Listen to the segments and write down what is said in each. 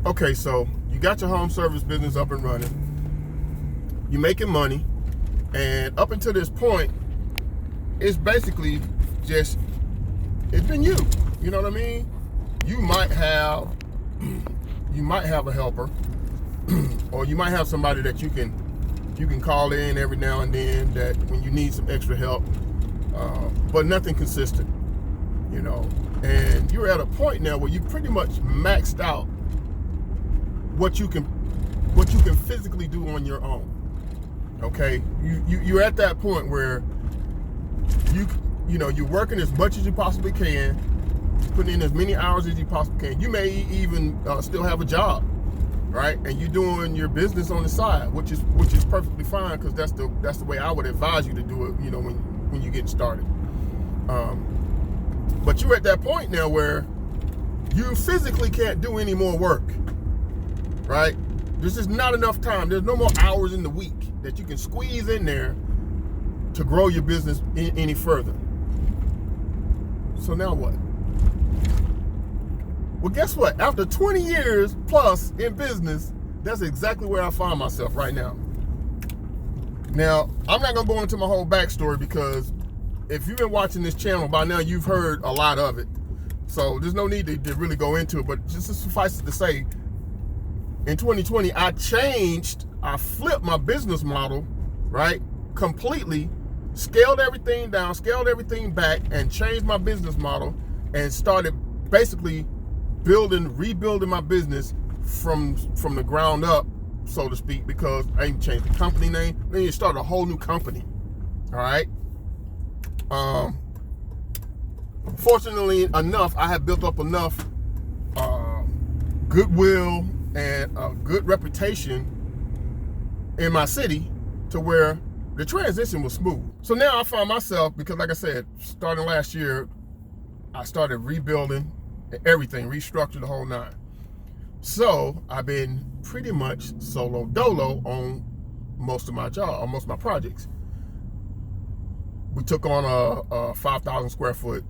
Okay, so you got your home service business up and running. You're making money. And up until this point, it's basically just, it's been you. You know what I mean? You might have a helper, or you might have somebody that you can call in every now and then that when you need some extra help, but nothing consistent, you know. And you're at a point now where you pretty much maxed out what you can physically do on your own. Okay, you're at that point where you're working as much as you possibly can, putting in as many hours as you possibly can. You may even still have a job, right? And you're doing your business on the side, which is perfectly fine, because that's the way I would advise you to do it. You know, when you get started. But you're at that point now where you physically can't do any more work, right? There's just not enough time. There's no more hours in the week that you can squeeze in there to grow your business any further. So now what? Well, guess what? After 20 years plus in business, that's exactly where I find myself right now. Now, I'm not going to go into my whole backstory, because if you've been watching this channel by now, you've heard a lot of it. So there's no need to really go into it, but just suffice it to say, in 2020, I flipped my business model, right? Completely, scaled everything down, scaled everything back, and changed my business model, and started basically rebuilding my business from the ground up, so to speak, because I even changed the company name. Then you start a whole new company, all right? Fortunately enough, I have built up enough goodwill and a good reputation in my city to where the transition was smooth. So now I find myself, because like I said, starting last year, I started rebuilding everything, restructured the whole nine. So I've been pretty much solo dolo on most of my projects. We took on a 5,000 square foot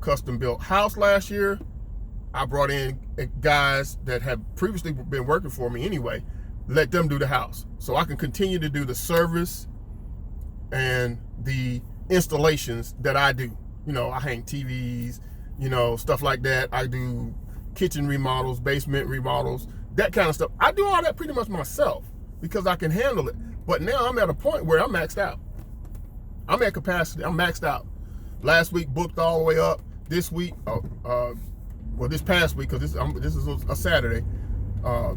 custom built house last year. I brought in guys that had previously been working for me anyway, let them do the house, so I can continue to do the service and the installations that I do. You know, I hang TVs, you know, stuff like that. I do kitchen remodels, basement remodels, that kind of stuff. I do all that pretty much myself because I can handle it. But now I'm at a point where I'm maxed out. I'm at capacity. I'm maxed out. Last week booked all the way up. This week, this past week, because this is a Saturday.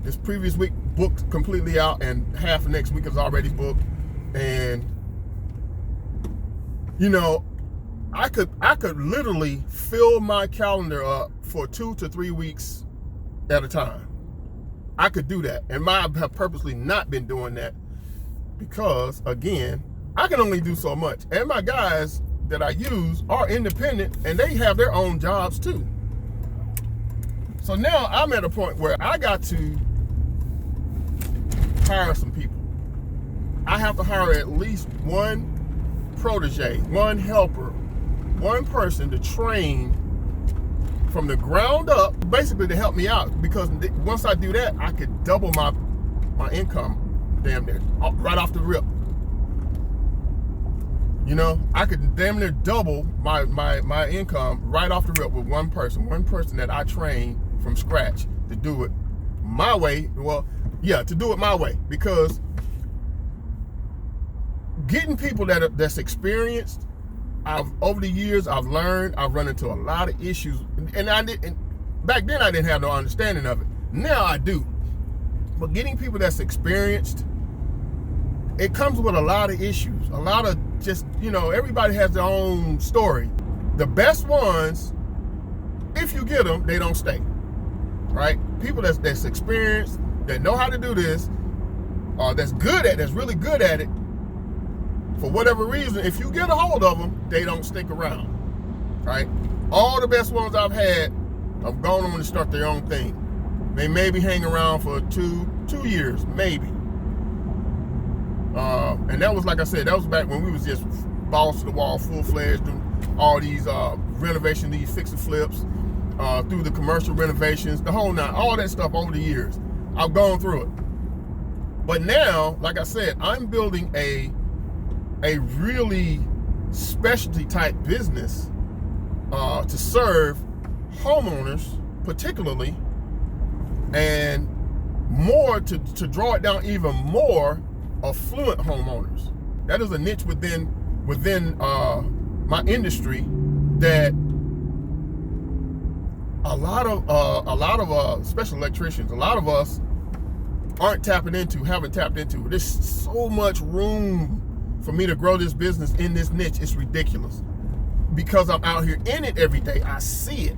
This previous week booked completely out, and half of next week is already booked. And you know, I could literally fill my calendar up for 2 to 3 weeks at a time. I could do that, and I have purposely not been doing that because, again, I can only do so much. And my guys that I use are independent, and they have their own jobs too. So now I'm at a point where I got to hire some people. I have to hire at least one protege, one helper, one person to train from the ground up, basically to help me out. Because once I do that, I could double my income, damn near, right off the rip. You know, I could damn near double my income right off the rip with one person that I train from scratch to do it my way. Well, yeah, to do it my way, because getting people that's experienced, over the years I've learned, I've run into a lot of issues, and back then I didn't have no understanding of it. Now I do. But getting people that's experienced, it comes with a lot of issues, a lot of just, you know, everybody has their own story. The best ones, if you get them, they don't stay, right? People that's experienced, that know how to do this, that's really good at it, for whatever reason, if you get a hold of them, they don't stick around, right? All the best ones I've had have gone on to start their own thing. They maybe hang around for two years, maybe. And that was, like I said, that was back when we was just balls to the wall, full-fledged, doing all these renovation, these fix and flips. through the commercial renovations, the whole nine, all that stuff over the years. I've gone through it. But now, like I said, I'm building a really specialty type business to serve homeowners particularly, and more to draw it down even more, affluent homeowners. That is a niche within my industry that a lot of special electricians, a lot of us haven't tapped into. There's so much room for me to grow this business in this niche. It's ridiculous because I'm out here in it every day. I see it,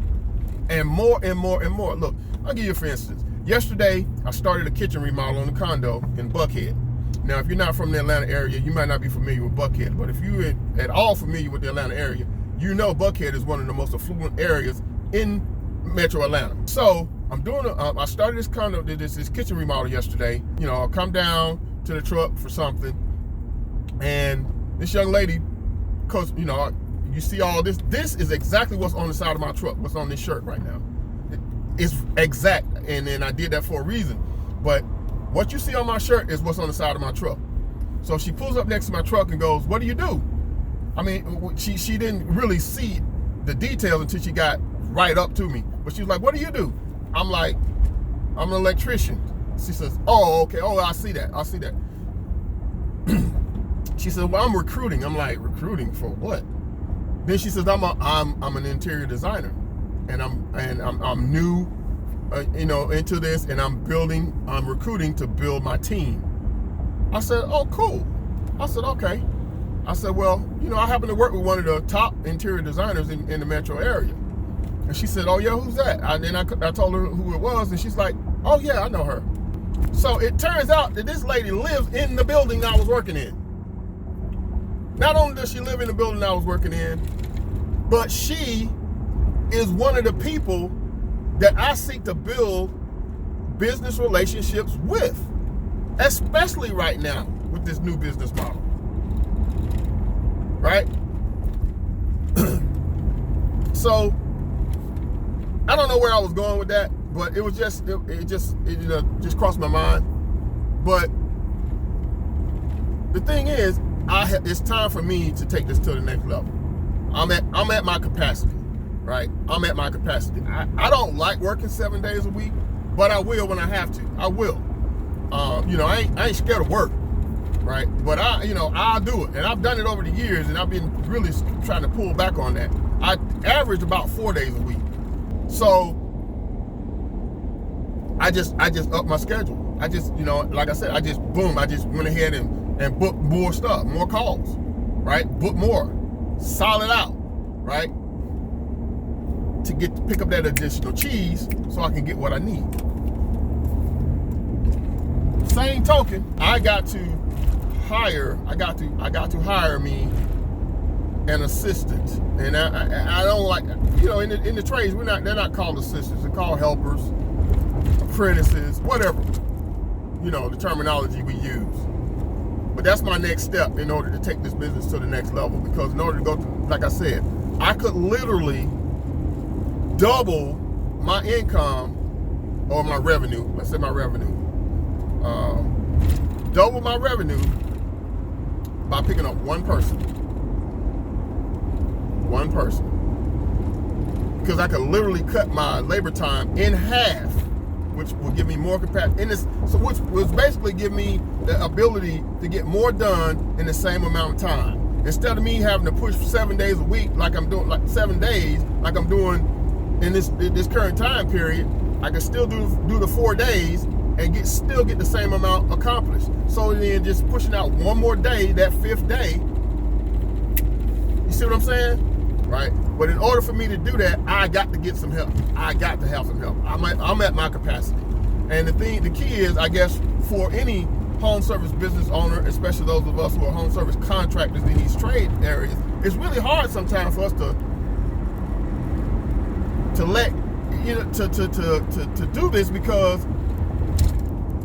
and more and more and more. Look, I'll give you for instance. Yesterday, I started a kitchen remodel on a condo in Buckhead. Now, if you're not from the Atlanta area, you might not be familiar with Buckhead, but if you're at all familiar with the Atlanta area, you know Buckhead is one of the most affluent areas in Metro Atlanta. So I'm doing I started this condo, this kitchen remodel yesterday. You know, I'll come down to the truck for something, and this young lady, cause you know, you see all this. This is exactly what's on the side of my truck. What's on this shirt right now? It's exact, and then I did that for a reason. But what you see on my shirt is what's on the side of my truck. So she pulls up next to my truck and goes, "What do you do?" I mean, she didn't really see the details until she got right up to me. But she was like, "What do you do?" I'm like, "I'm an electrician." She says, "Oh, okay. Oh, I see that. She said, "Well, I'm recruiting." I'm like, "Recruiting for what?" Then she says, I'm an interior designer, and I'm new, into this, and I'm recruiting to build my team." I said, "Oh, cool." I said, "Okay." I said, "Well, I happen to work with one of the top interior designers in the metro area." And she said, "Oh yeah, who's that?" And then I told her who it was, and she's like, "Oh yeah, I know her." So it turns out that this lady lives in the building I was working in. Not only does she live in the building I was working in, but she is one of the people that I seek to build business relationships with, especially right now with this new business model. Right? So I don't know where I was going with that, but it just crossed my mind. But the thing is, it's time for me to take this to the next level. I'm at my capacity, right? I'm at my capacity. I don't like working 7 days a week, but I will when I have to. I will. I ain't scared of work, right? But I'll do it, and I've done it over the years, and I've been really trying to pull back on that. I average about 4 days a week, so I just upped my schedule. I just, like I said, I just went ahead and booked more stuff, more calls, right? Book more, solid out, right? To pick up that additional cheese so I can get what I need. Same token, I got to hire me an assistant, and I don't like, in the trades they're not called assistants, they're called helpers, apprentices, whatever, the terminology we use. But that's my next step in order to take this business to the next level, because in order to go to, like I said, I could literally double my income or my revenue. Let's say my revenue. Double my revenue by picking up one person. Because I could literally cut my labor time in half, which will give me more capacity. Which will basically give me the ability to get more done in the same amount of time. Instead of me having to push 7 days a week like I'm doing, like 7 days, like I'm doing in this current time period, I can still do the 4 days and still get the same amount accomplished. So then just pushing out one more day, that 5th day, you see what I'm saying? Right? But in order for me to do that, I got to get some help. I got to have some help. I'm at my capacity. And the key is, I guess, for any home service business owner, especially those of us who are home service contractors in these trade areas, it's really hard sometimes for us to do this, because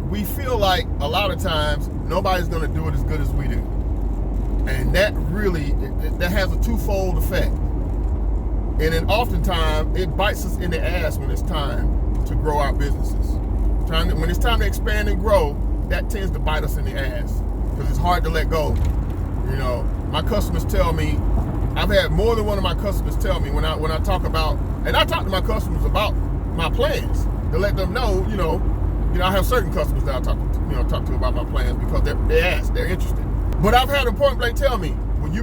we feel like a lot of times nobody's going to do it as good as we do. And that really, that has a twofold effect. And then oftentimes it bites us in the ass when it's time to grow our businesses. When it's time to expand and grow, that tends to bite us in the ass because it's hard to let go. You know, my customers tell me, I've had more than one of my customers tell me when I talk about, and I talk to my customers about my plans to let them know, you know, I have certain customers that I talk to about my plans because they're interested. But I've had a point blank tell me, will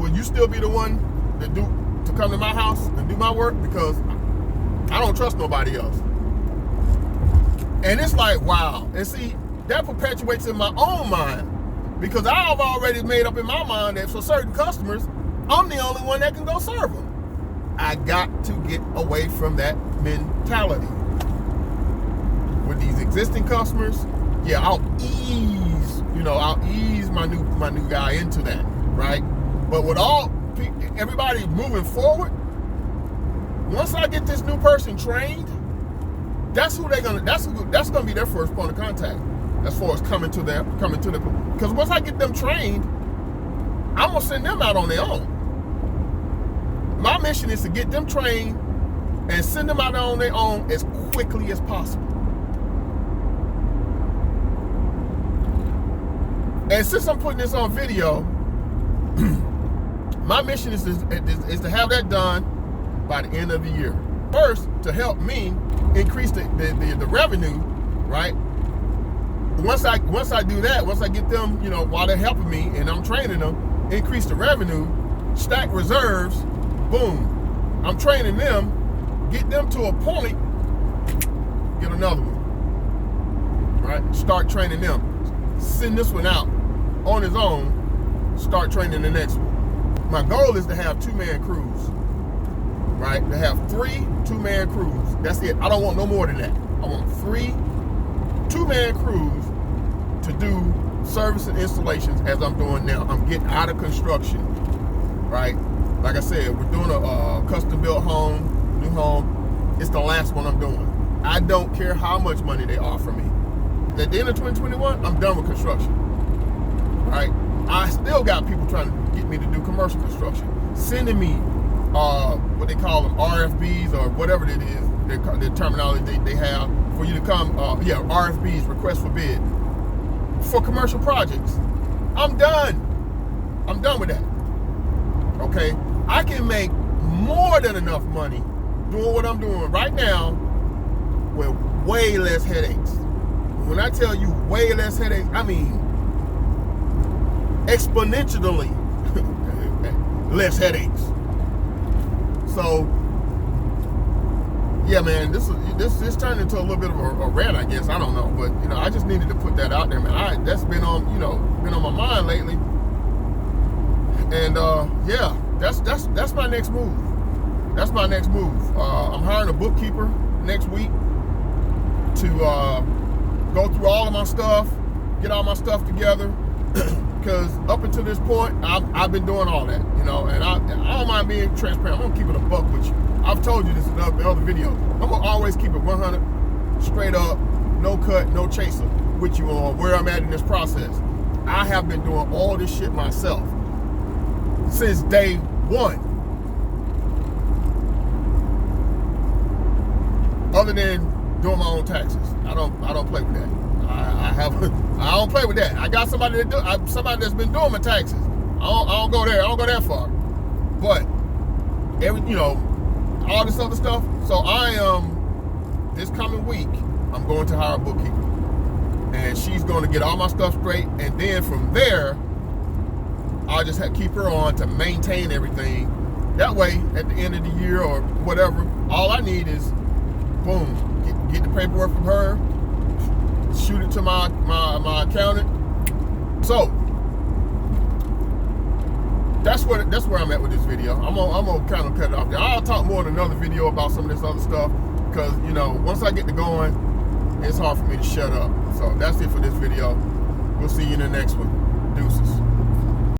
you still be the one to come to my house and do my work? Because I don't trust nobody else. And it's like, wow. And see, that perpetuates in my own mind because I've already made up in my mind that for certain customers, I'm the only one that can go serve them. I got to get away from that mentality. With these existing customers, yeah, I'll ease my new guy into that, right? But with everybody moving forward, once I get this new person trained, that's gonna be their first point of contact as far as coming to the because once I get them trained, I'm gonna send them out on their own. My mission is to get them trained and send them out on their own as quickly as possible. And since I'm putting this on video, my mission is to have that done by the end of the year. First, to help me increase the revenue, right? Once I do that, once I get them, while they're helping me and I'm training them, increase the revenue, stack reserves, boom. I'm training them, get them to a point, get another one, right? Start training them. Send this one out on his own, start training the next one. My goal is to have 2-man crews, right? To have 3 2-man crews. That's it. I don't want no more than that. I want 3 2-man crews to do service and installations as I'm doing now. I'm getting out of construction, right? Like I said, we're doing a custom built home, new home. It's the last one I'm doing. I don't care how much money they offer me. At the end of 2021, I'm done with construction, right? I still got people trying to get me to do commercial construction, sending me what they call them RFBs or whatever it is, the terminology they have for you to come, RFBs, request for bid, for commercial projects. I'm done. I'm done with that. Okay? I can make more than enough money doing what I'm doing right now with way less headaches. When I tell you way less headaches, I mean exponentially less headaches. So, yeah, man, this turned into a little bit of a rant, I guess. I don't know, but I just needed to put that out there, man. That's been on my mind lately, and yeah, that's my next move. That's my next move. I'm hiring a bookkeeper next week to go through all of my stuff, get all my stuff together. Because up until this point, I've been doing all that, and I don't mind being transparent. I'm gonna keep it a buck with you. I've told you this in other videos. I'm gonna always keep it 100, straight up, no cut, no chaser with you on where I'm at in this process. I have been doing all this shit myself since day one. Other than doing my own taxes, I don't play with that. I don't play with that. I got somebody that's been doing my taxes. I don't go there. I don't go that far. But all this other stuff. So I am this coming week. I'm going to hire a bookkeeper, and she's going to get all my stuff straight. And then from there, I'll just keep her on to maintain everything. That way, at the end of the year or whatever, all I need is boom, get the paperwork from her. Shoot it to my accountant. So that's where I'm at with this video. I'm gonna kind of cut it off there. I'll talk more in another video about some of this other stuff because once I get to going, it's hard for me to shut up. So that's it for this video. We'll see you in the next one. Deuces.